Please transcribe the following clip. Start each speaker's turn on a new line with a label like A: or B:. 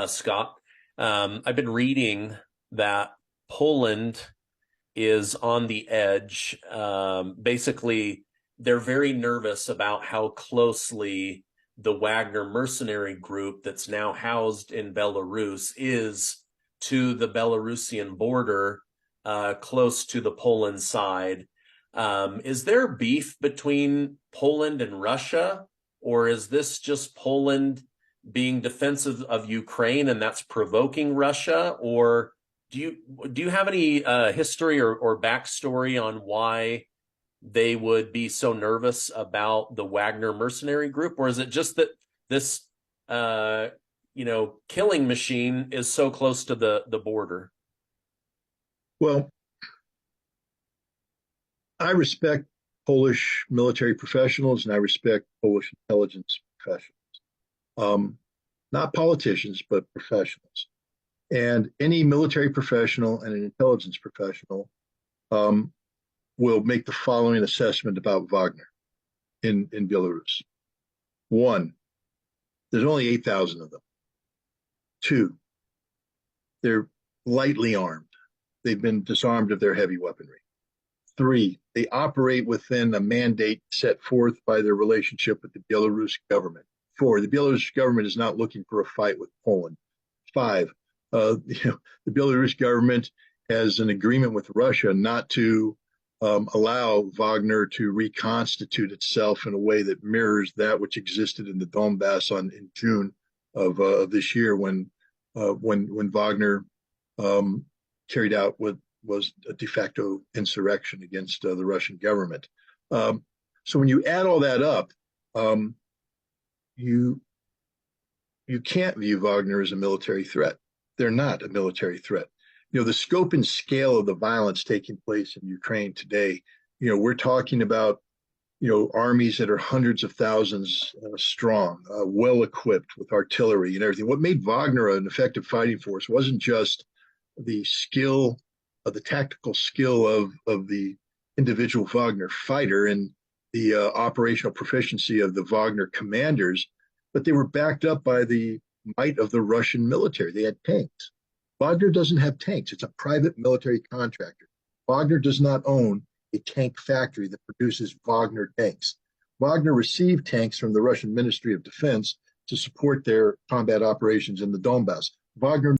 A: Scott. I've been reading that Poland is on the edge. Basically, they're very nervous about how closely the Wagner mercenary group that's now housed in Belarus is to the Belarusian border, close to the Poland side. Is there beef between Poland and Russia, or is this just Poland being defensive of Ukraine and that's provoking Russia? Or do you have any history or backstory on why they would be so nervous about the Wagner mercenary group, or is it just that this killing machine is so close to the border?
B: Well, I respect Polish military professionals and I respect Polish intelligence professionals. Not politicians, but professionals. And any military professional and an intelligence professional um, will make the following assessment about Wagner in Belarus. One, there's only 8,000 of them. Two, they're lightly armed. They've been disarmed of their heavy weaponry. Three, they operate within a mandate set forth by their relationship with the Belarus government. Four, the Belarus government is not looking for a fight with Poland. Five, the Belarus government has an agreement with Russia not to allow Wagner to reconstitute itself in a way that mirrors that which existed in the Donbass in June of this year when Wagner carried out what was a de facto insurrection against the Russian government. So when you add all that up, you can't view Wagner as a military threat. They're not a military threat. The scope and scale of the violence taking place in Ukraine today, we're talking about, armies that are hundreds of thousands strong, well equipped with artillery and everything. What made Wagner an effective fighting force wasn't just the skill, the tactical skill of the individual Wagner fighter and the operational proficiency of the Wagner commanders, but they were backed up by the might of the Russian military. They had tanks. Wagner doesn't have tanks. It's a private military contractor. Wagner does not own a tank factory that produces Wagner tanks. Wagner received tanks from the Russian Ministry of Defense to support their combat operations in the Donbass. Wagner